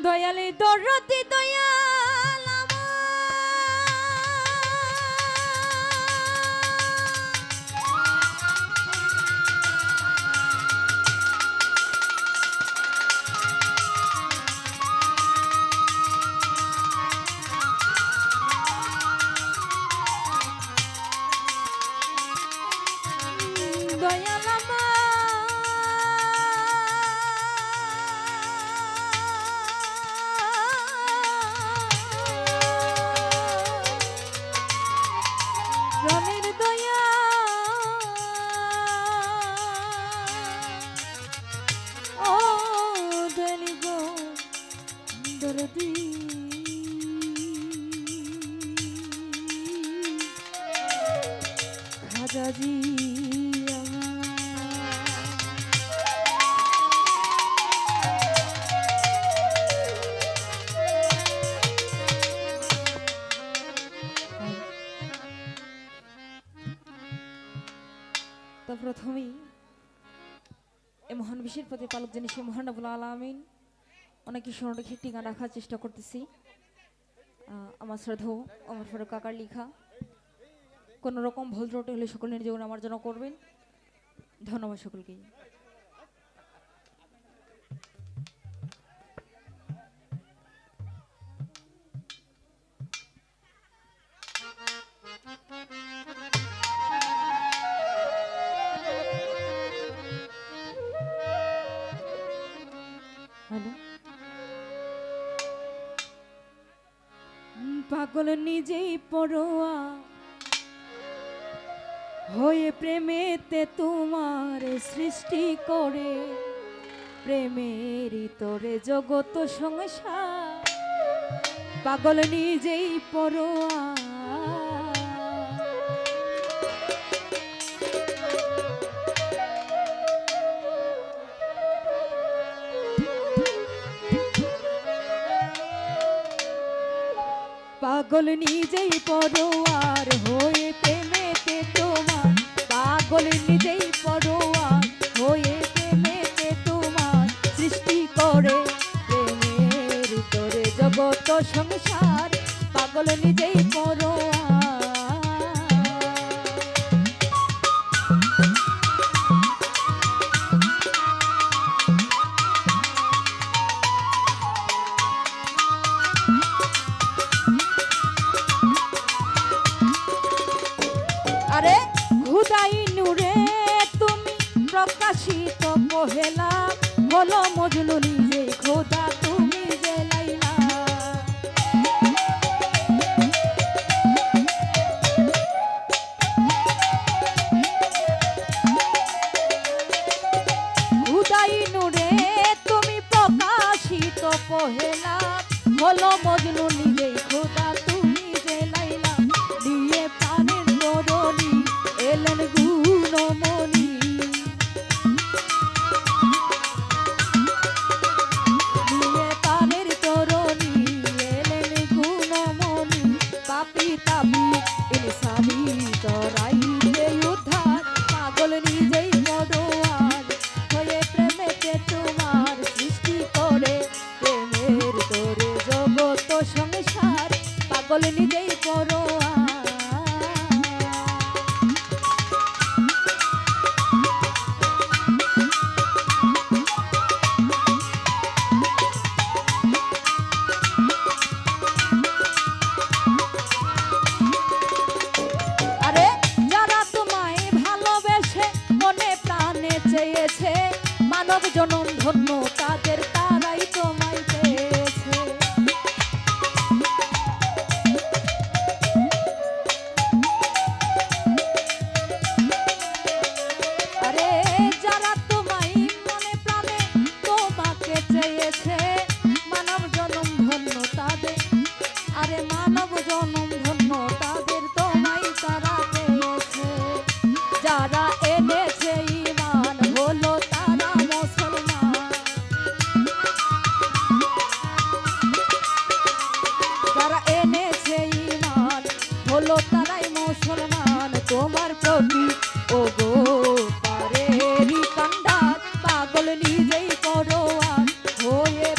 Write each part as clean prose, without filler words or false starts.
দয়ালে দরদি দয়াল দয়াল রমের দয়া ও দয়ালি গো দরদি খাজাজি তো প্রথমেই এই মহান বিশ্বের প্রতিপালক যিনি সেই মহান রব্বুল আলামিন অনেকে স্মরণ রেখে একটি গান রাখার চেষ্টা করতেছি। আমার শ্রদ্ধেয় আমার ফারুক কাকার লেখা, কোনো রকম ভুল ত্রুটি হলে সকল নিজের আমার জন্য করবেন। ধন্যবাদ সকলকেই। পাগল নিজেই পড়োয়া হয়ে প্রেমেতে তোমার সৃষ্টি করে, প্রেমেরই তোরে জগত সংসার। পাগল নিজেই পড়োয়া পাগল নিজেই পড়োয়ার হয়ে প্রেমেতে তোমার, পাগল নিজেই পড়োয়ার হয়ে প্রেমেতে তোমার সৃষ্টি করে, প্রেমের তোরে জগত সংসার। পাগল নিজেই পড়োয়ার আরে খুদাই নূরে তুমি প্রকাশিত পহেলা, বলো মজনু নিজে খোদা তুমি যে লাইলা। খুদাই নূরে তুমি প্রকাশিত পহেলা, বলো মজনু নিজে খোদা তুমি যে লাইলা। দিয়ে প্রাণের তরণী এলেন গুণমণি, দিয়ে প্রাণের তরণী এলেন গুণমণি। পাপি তাপি ইনসানি তরাইতে উদ্ধার, পাগল নিজেই পড়োয়ার হয়ে প্রেমেতে তোমার সৃষ্টি করে, প্রেমের তোরে জগত সংসার। পাগল নিজেই পড়োয়ার চেয়েছে মানব জনম ধন্য তাদের, তারাই তোমায় পেয়েছে। আরে যারা তোমায় মনে প্রাণে তোমাকে চেয়েছে, মানব জনম ধন্য তাদের, আরে মানব জনম ধন্য তাদের, তোমায় তারা পেয়েছে। যারা এনেছে ঈমান হলো তারা মুসলমান, যারা এনেছে ঈমান হলো তারাই মুসলমান। তোমার প্রতি ও গো পারেরই কান্ডার, পাগল নিজেই পড়োয়ার হয়ে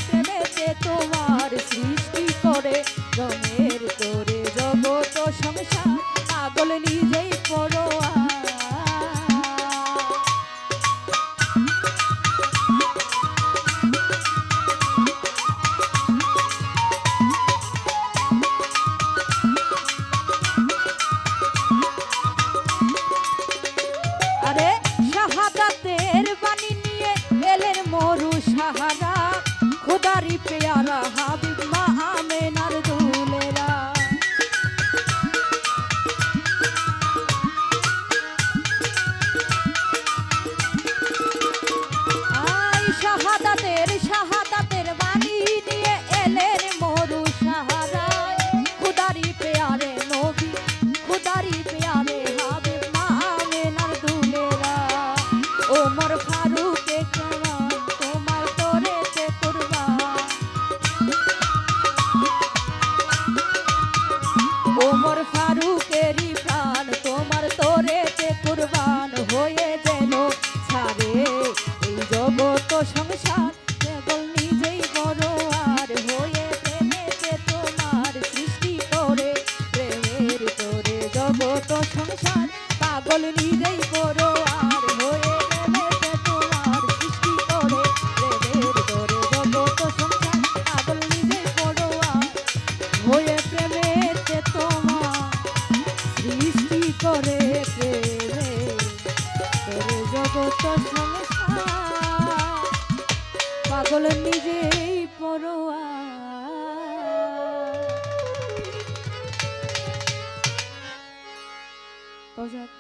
জগত সংসার কেবল নিজেই বড় আর হয়ে প্রেমেতে তোমার সৃষ্টি করে প্রেমের তোরে জগত সংসার পাগল নিজেই বড় আর হয়ে প্রেমেতে তোমার সৃষ্টি করে প্রেমের তোরে জগত সংসার পাগল নিজেই বড় আর হয়ে প্রেমেতে তোমার সৃষ্টি করে প্রেমের তোরে জগত সংসার পাগল নিজেই পরোয়া তো যাক